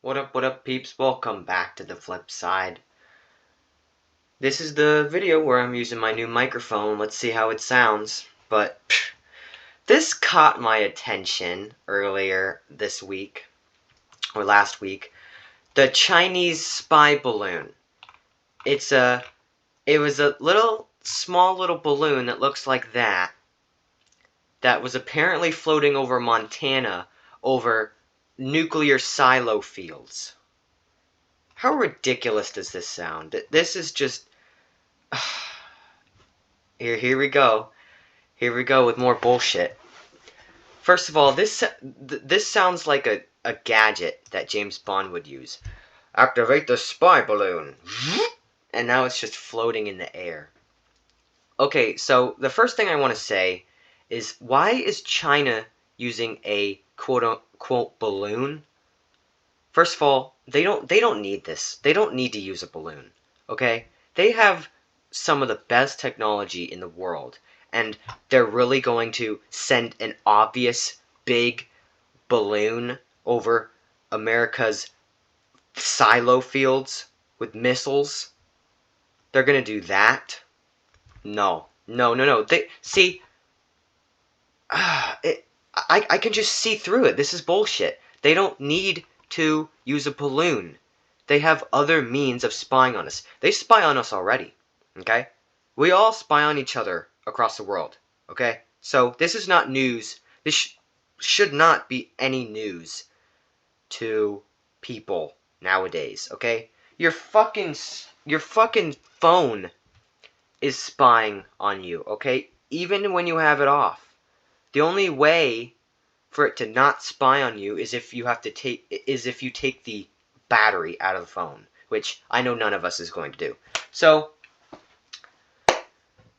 What up, peeps? Welcome back to the flip side. This is the video where I'm using my new microphone. Let's see how it sounds. But this caught my attention earlier this week, or last week. The Chinese spy balloon. It was a small little balloon that looks like that was apparently floating over Montana over nuclear silo fields. How ridiculous does this sound? This is just... Here we go. Here we go with more bullshit. First of all, this sounds like a gadget that James Bond would use. Activate the spy balloon. And now it's just floating in the air. Okay, so the first thing I want to say is, why is China using a quote-unquote balloon? First of all, they don't need this. They don't need to use a balloon, okay? They have some of the best technology in the world, and they're really going to send an obvious big balloon over America's silo fields with missiles. They're gonna do that? No. They see. I can just see through it. This is bullshit. They don't need to use a balloon. They have other means of spying on us. They spy on us already, okay? We all spy on each other across the world, okay? So this is not news. This should not be any news to people nowadays, okay? Your fucking phone is spying on you, okay? Even when you have it off. The only way for it to not spy on you is if you take the battery out of the phone, which I know none of us is going to do. So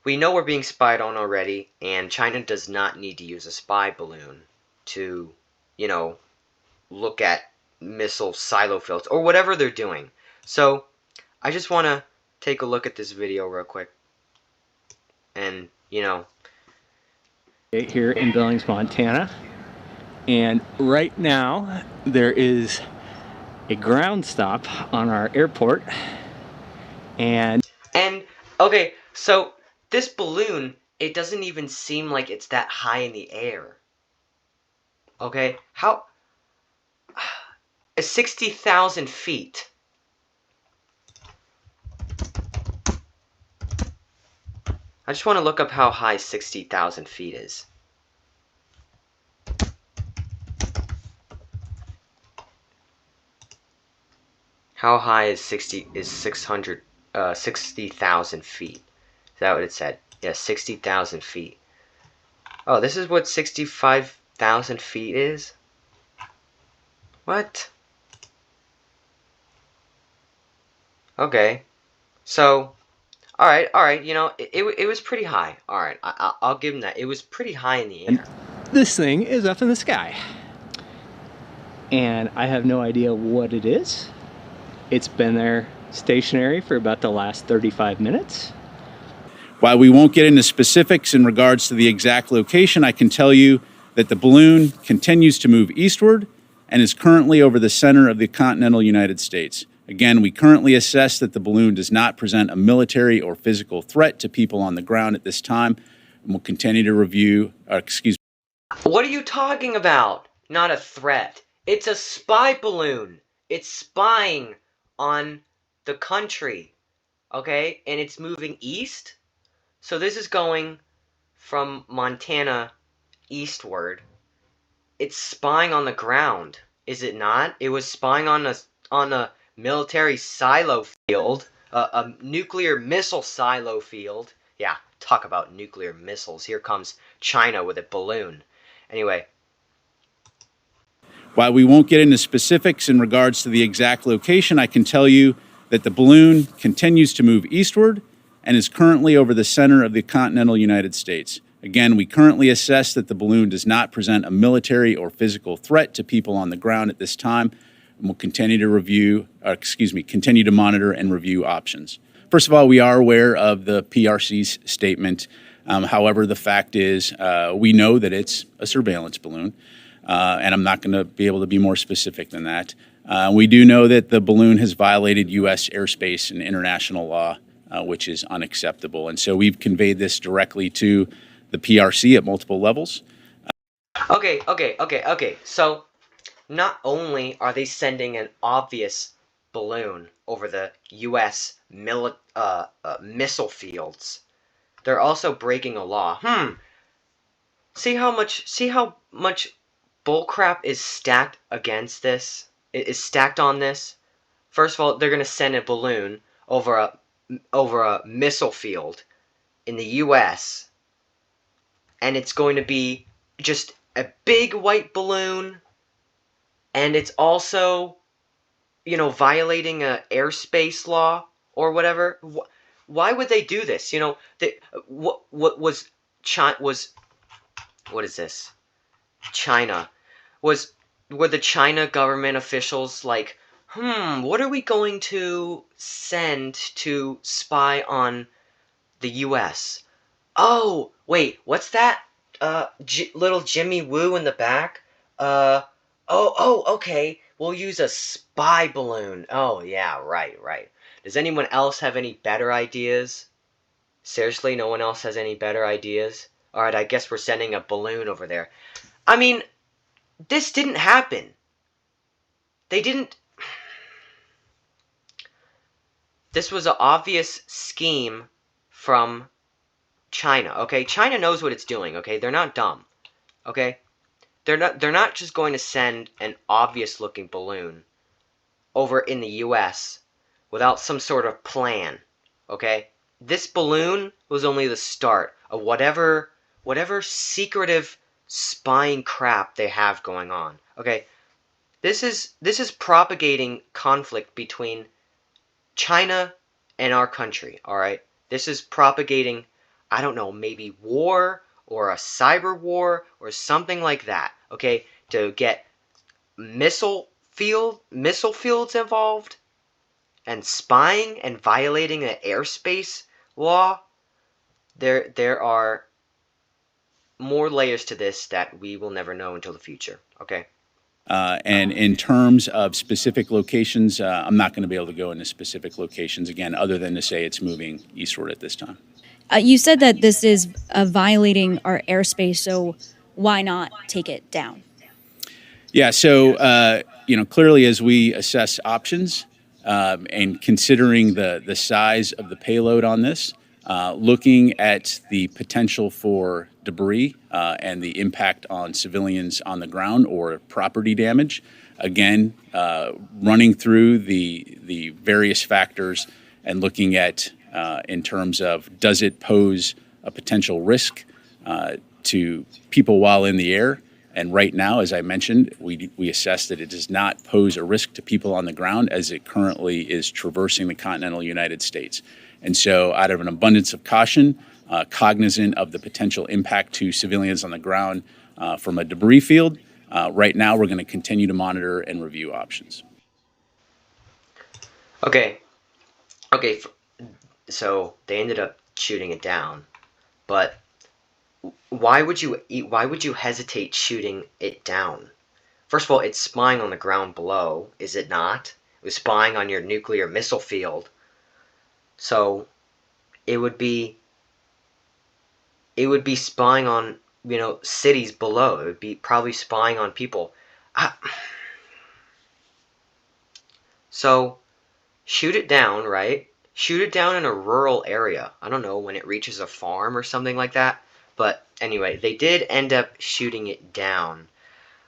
we know we're being spied on already, and China does not need to use a spy balloon to, look at missile silo fields or whatever they're doing. So I just want to take a look at this video real quick. And, here in Billings, Montana, and right now there is a ground stop on our airport, and okay, so this balloon, it doesn't even seem like it's that high in the air. Okay, how 60,000 feet. I just want to look up how high 60,000 feet is. How high is 60,000 feet? Is that what it said? Yeah, 60,000 feet. Oh, this is what 65,000 feet is? What? Okay. So... Alright, it was pretty high. Alright, I'll give him that. It was pretty high in the air. This thing is up in the sky. And I have no idea what it is. It's been there stationary for about the last 35 minutes. While we won't get into specifics in regards to the exact location, I can tell you that the balloon continues to move eastward and is currently over the center of the continental United States. Again, we currently assess that the balloon does not present a military or physical threat to people on the ground at this time, and we'll continue to What are you talking about? Not a threat. It's a spy balloon. It's spying on the country, okay? And it's moving east. So this is going from Montana eastward. It's spying on the ground, is it not? It was spying on a military silo field, a nuclear missile silo field. Yeah, talk about nuclear missiles. Here comes China with a balloon. Anyway. While we won't get into specifics in regards to the exact location, I can tell you that the balloon continues to move eastward and is currently over the center of the continental United States. Again, we currently assess that the balloon does not present a military or physical threat to people on the ground at this time. And we'll continue to monitor and review options. First of all, we are aware of the PRC's statement. However, the fact is we know that it's a surveillance balloon, and I'm not going to be able to be more specific than that. We do know that the balloon has violated U.S. airspace and international law, which is unacceptable. And so we've conveyed this directly to the PRC at multiple levels. Okay. So, not only are they sending an obvious balloon over the U.S. Missile fields, they're also breaking a law. See how much bullcrap is stacked against this? Is stacked on this? First of all, they're gonna send a balloon over a missile field in the U.S. and it's going to be just a big white balloon, and it's also, violating a airspace law or whatever. Why would they do this? What was China was what is this? China were the China government officials like, what are we going to send to spy on the U.S.? Oh, wait, what's that? Little Jimmy Woo in the back? Okay. We'll use a spy balloon. Oh, yeah, right. Does anyone else have any better ideas? Seriously, no one else has any better ideas? Alright, I guess we're sending a balloon over there. I mean, this didn't happen. They didn't... This was an obvious scheme from China, okay? China knows what it's doing, okay? They're not dumb, okay? They're not just going to send an obvious looking balloon over in the US without some sort of plan, okay? This balloon was only the start of whatever secretive spying crap they have going on, okay? This is propagating conflict between China and our country, all right? This is propagating, I don't know, maybe war or a cyber war or something like that, okay? To get missile fields involved and spying and violating an airspace law. There are more layers to this that we will never know until the future, okay? And in terms of specific locations, I'm not going to be able to go into specific locations again, other than to say it's moving eastward at this time. You said that this is violating our airspace, so why not take it down? Yeah, so clearly as we assess options and considering the size of the payload on this, looking at the potential for debris and the impact on civilians on the ground or property damage, again, running through the various factors and looking at in terms of does it pose a potential risk to people while in the air. And right now, as I mentioned, we assess that it does not pose a risk to people on the ground as it currently is traversing the continental United States. And so out of an abundance of caution, cognizant of the potential impact to civilians on the ground from a debris field, right now we're going to continue to monitor and review options. Okay, so they ended up shooting it down, but why would you hesitate shooting it down? First of all, it's spying on the ground below, is it not? It was spying on your nuclear missile field. So it would be spying on, cities below. It would be probably spying on people. So shoot it down, right? Shoot it down in a rural area. I don't know, when it reaches a farm or something like that. But anyway, they did end up shooting it down.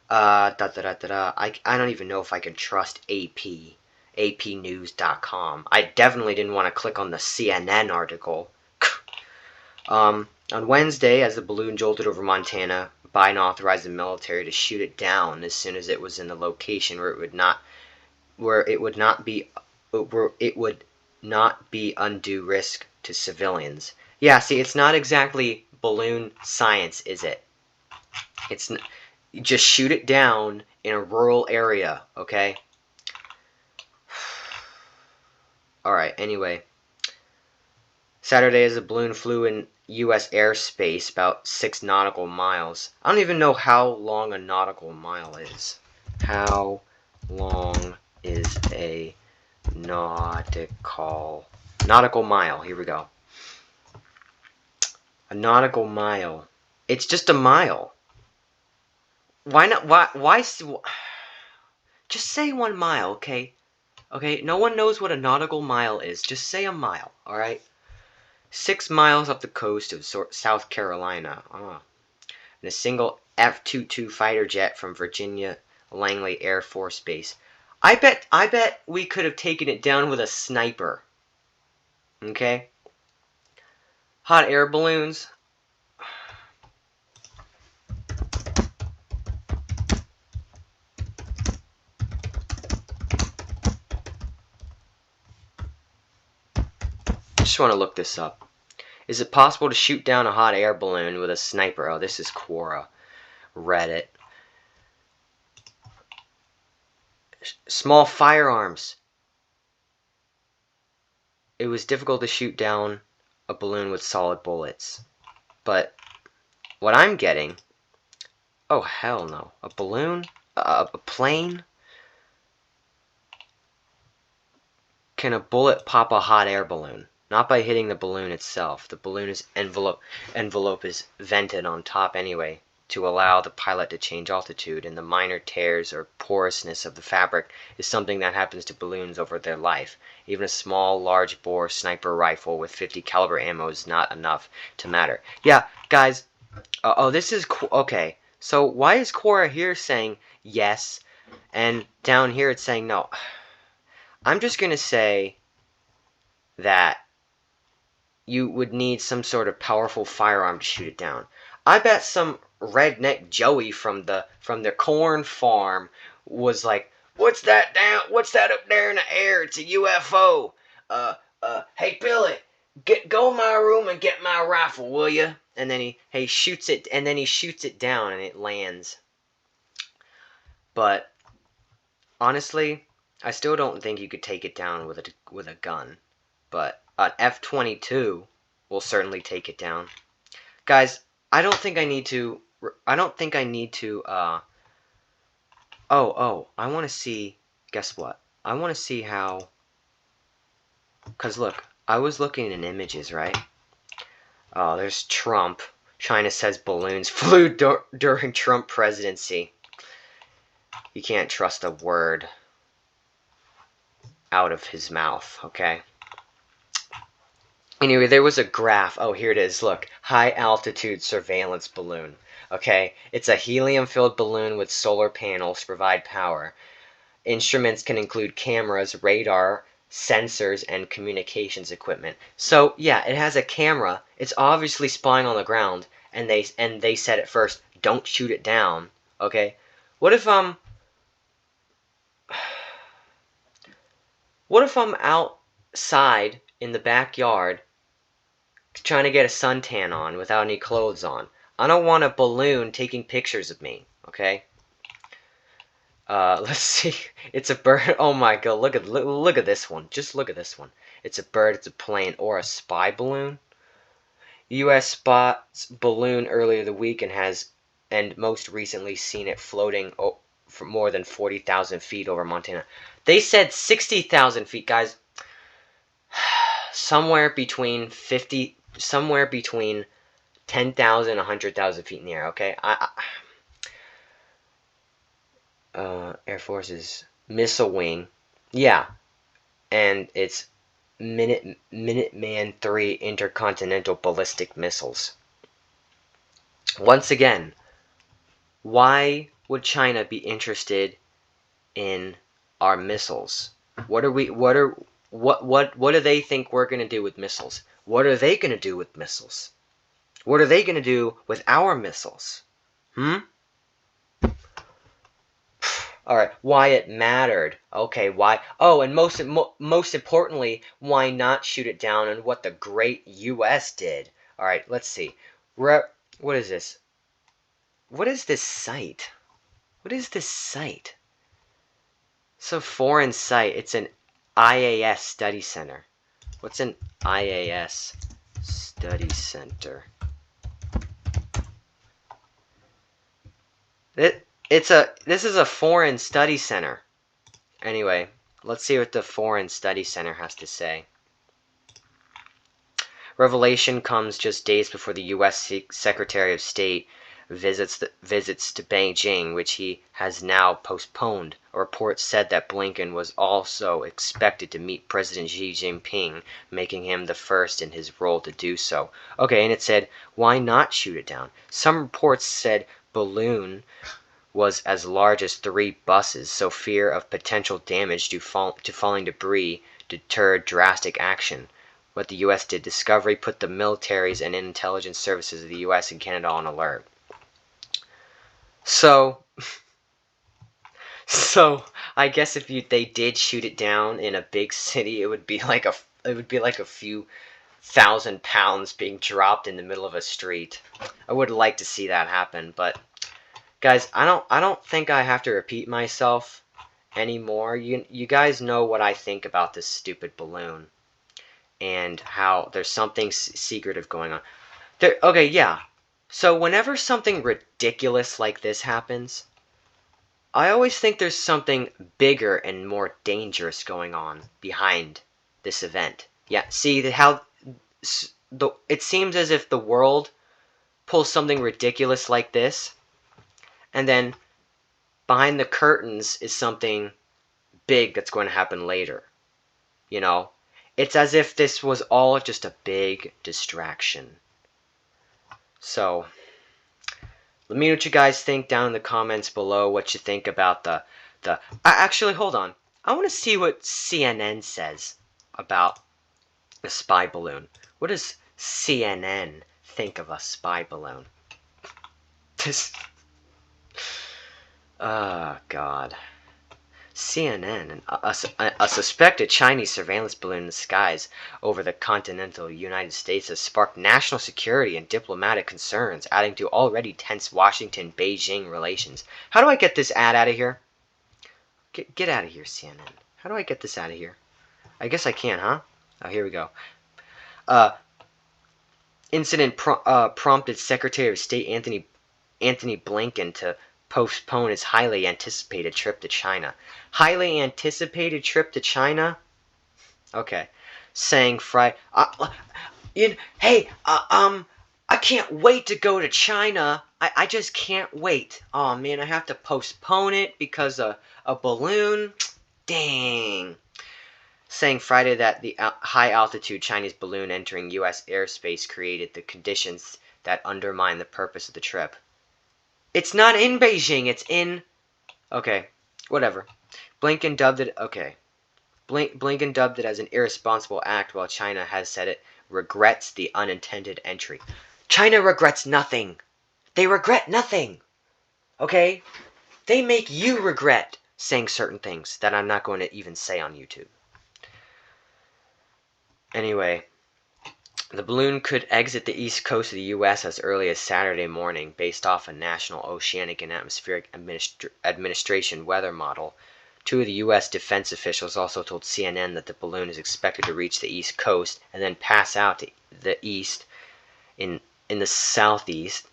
I don't even know if I can trust APnews.com. I definitely didn't want to click on the CNN article. On Wednesday, as the balloon jolted over Montana, Biden authorized the military to shoot it down as soon as it was in the location where it would not be undue risk to civilians. Yeah, see, it's not exactly balloon science, is it? It's just shoot it down in a rural area, okay? Alright, anyway. Saturday, as the balloon flew in U.S. airspace about 6 nautical miles. I don't even know how long a nautical mile is. How long is a nautical mile? Here we go. A nautical mile. It's just a mile. Why not? Why? Just say 1 mile, okay? Okay, no one knows what a nautical mile is. Just say a mile, alright? 6 miles up the coast of South Carolina. And a single F-22 fighter jet from Virginia Langley Air Force Base. I bet we could have taken it down with a sniper. Okay? Hot air balloons. Just want to look this up. Is it possible to shoot down a hot air balloon with a sniper? Oh, this is Quora. Reddit. Small firearms. It was difficult to shoot down a balloon with solid bullets. But what I'm getting... Oh, hell no. A balloon? A plane? Can a bullet pop a hot air balloon? Not by hitting the balloon itself. The balloon's envelope is vented on top anyway to allow the pilot to change altitude, and the minor tears or porousness of the fabric is something that happens to balloons over their life. Even a small, large bore sniper rifle with 50 caliber ammo is not enough to matter. Yeah, guys. Oh, this is okay. So why is Quora here saying yes, and down here it's saying no? I'm just gonna say that you would need some sort of powerful firearm to shoot it down. I bet some redneck Joey from the corn farm was like, "What's that down? What's that up there in the air? It's a UFO. Hey Billy, go in my room and get my rifle, will you?" And then he shoots it, and then he shoots it down, and it lands. But honestly, I still don't think you could take it down with a gun. But an F-22 will certainly take it down. Guys, I don't think I need to... I want to see... Guess what? I want to see how... Because look, I was looking in images, right? Oh, there's Trump. China says balloons flew during Trump presidency. You can't trust a word out of his mouth, okay? Anyway, there was a graph. Oh, here it is. Look. High altitude surveillance balloon. Okay? It's a helium-filled balloon with solar panels to provide power. Instruments can include cameras, radar, sensors, and communications equipment. So, yeah, it has a camera. It's obviously spying on the ground, and they said at first, don't shoot it down. Okay? What if I'm outside in the backyard trying to get a suntan on without any clothes on? I don't want a balloon taking pictures of me, okay? Let's see. It's a bird. Oh my god, look at this one. Just look at this one. It's a bird, it's a plane, or a spy balloon. U.S. spots balloon earlier the week and most recently seen it floating for more than 40,000 feet over Montana. They said 60,000 feet, guys. Somewhere between 10,000 and 100,000 feet in the air, okay? Air Force's missile wing. Yeah. And it's Minuteman III intercontinental ballistic missiles. Once again, why would China be interested in our missiles? What do they think we're going to do with missiles? What are they going to do with missiles? What are they going to do with our missiles? Alright, why it mattered. Okay, why? Oh, and most importantly, why not shoot it down, and what the great U.S. did. Alright, let's see. What is this? What is this site? What is this site? It's a foreign site. It's an IAS study center. What's an IAS study center? This is a foreign study center. Anyway, let's see what the Foreign Studies Center has to say. Revelation comes just days before the U.S. Secretary of State visits to Beijing, which he has now postponed. A report said that Blinken was also expected to meet President Xi Jinping, making him the first in his role to do so. Okay, and it said, why not shoot it down? Some reports said balloon was as large as 3 buses, so fear of potential damage to falling debris deterred drastic action. What the U.S. did, discovery put the militaries and intelligence services of the U.S. and Canada on alert. So I guess if they did shoot it down in a big city, it would be like a few thousand pounds being dropped in the middle of a street. I would like to see that happen, but guys, I don't think I have to repeat myself anymore. You guys know what I think about this stupid balloon. And how there's something secretive going on. Okay, yeah. So whenever something ridiculous like this happens, I always think there's something bigger and more dangerous going on behind this event. Yeah, see how it seems as if the world pulls something ridiculous like this, and then behind the curtains is something big that's going to happen later. You know? It's as if this was all just a big distraction. So, let me know what you guys think down in the comments below, what you think about actually, hold on. I want to see what CNN says about the spy balloon. What does CNN think of a spy balloon? Oh, God. CNN, a suspected Chinese surveillance balloon in the skies over the continental United States has sparked national security and diplomatic concerns, adding to already tense Washington-Beijing relations. How do I get this ad out of here? Get out of here, CNN. How do I get this out of here? I guess I can, huh? Oh, here we go. Incident prompted Secretary of State Anthony Blinken to postpone his highly anticipated trip to China. Highly anticipated trip to China? Okay. Saying Friday, hey, I can't wait to go to China. I just can't wait. Oh man, I have to postpone it because of a balloon. Dang. Saying Friday that the high-altitude Chinese balloon entering U.S. airspace created the conditions that undermine the purpose of the trip. It's not in Beijing, it's in... Okay, whatever. Blinken dubbed it... Okay. Blinken dubbed it as an irresponsible act, while China has said it regrets the unintended entry. China regrets nothing. They regret nothing. Okay? They make you regret saying certain things that I'm not going to even say on YouTube. Anyway... The balloon could exit the east coast of the U.S. as early as Saturday morning, based off a National Oceanic and Atmospheric Administration weather model. 2 of the U.S. defense officials also told CNN that the balloon is expected to reach the east coast and then pass out to the east in the southeast,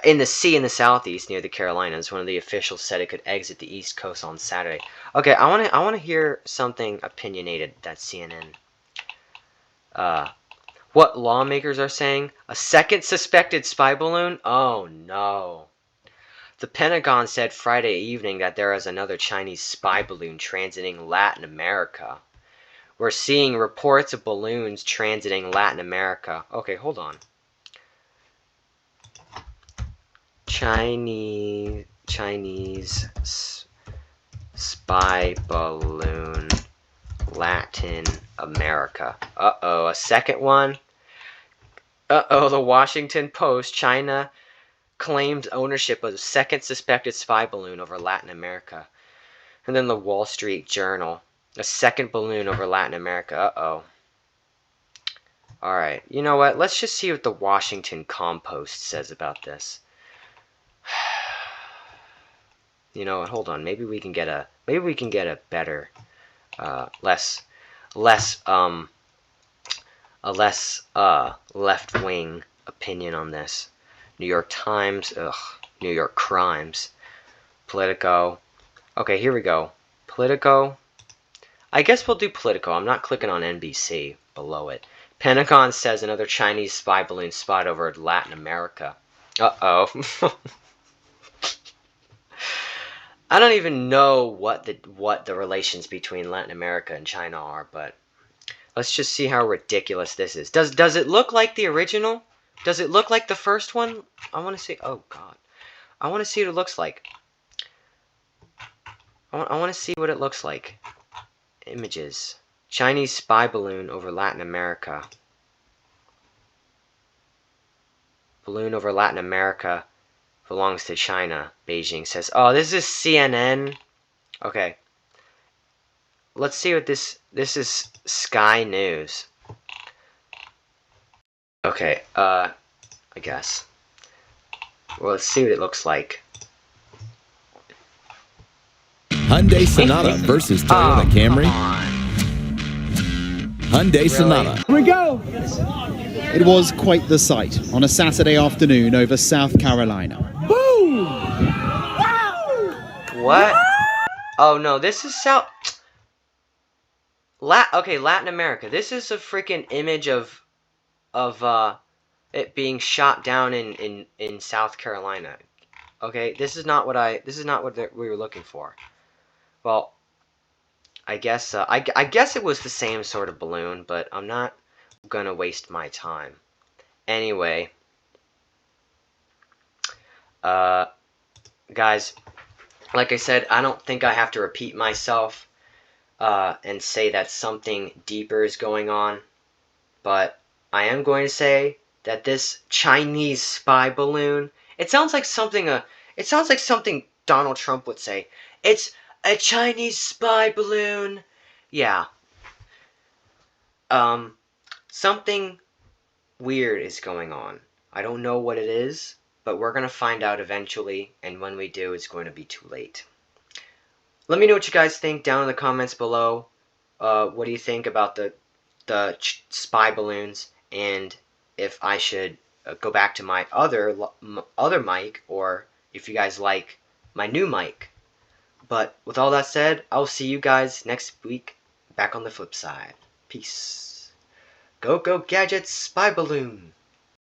in the sea in the southeast near the Carolinas. One of the officials said it could exit the east coast on Saturday. Okay, I want to hear something opinionated that CNN. What lawmakers are saying? A second suspected spy balloon? Oh no. The Pentagon said Friday evening that there is another Chinese spy balloon transiting Latin America. We're seeing reports of balloons transiting Latin America. Okay, hold on. Chinese spy balloon Latin America. Uh-oh, a second one? Uh-oh, the Washington Post. China claimed ownership of a second suspected spy balloon over Latin America. And then the Wall Street Journal. A second balloon over Latin America. Uh-oh. Alright, you know what? Let's just see what the Washington Compost says about this. You know what? Hold on. Maybe we can get a better... less left-wing opinion on this. New York Times, New York Crimes, Politico. Okay, here we go. Politico. I guess we'll do political. I'm not clicking on NBC below it. Pentagon says another Chinese spy balloon spotted over Latin America. Uh-oh. I don't even know what the relations between Latin America and China are, but let's just see how ridiculous this is. Does it look like the original? Does it look like the first one? I want to see. Oh God, I want to see what it looks like. I want to see what it looks like. Images. Chinese spy balloon over Latin America. Balloon over Latin America belongs to China. Beijing says. Oh, this is CNN. Okay. Let's see what this is. Sky News. Okay, I guess. Well, let's see what it looks like. Hyundai Sonata versus Toyota Camry. Hyundai Sonata. Here we go. It was quite the sight on a Saturday afternoon over South Carolina. Boom! What? Oh no, this is Latin America. This is a freaking image of it being shot down in South Carolina. Okay, this is not what we were looking for. Well, I guess I guess it was the same sort of balloon, but I'm not gonna waste my time. Anyway, guys, like I said, I don't think I have to repeat myself and say that something deeper is going on, but I am going to say that this Chinese spy balloon, it sounds like something Donald Trump would say. It's a Chinese spy balloon. Yeah. Something weird is going on. I don't know what it is, but we're going to find out eventually, and when we do, it's going to be too late. Let me know what you guys think down in the comments below. What do you think about the spy balloons, and if I should go back to my other mic, or if you guys like my new mic. But with all that said, I'll see you guys next week back on the flip side. Peace. Go, go, gadgets, spy balloon.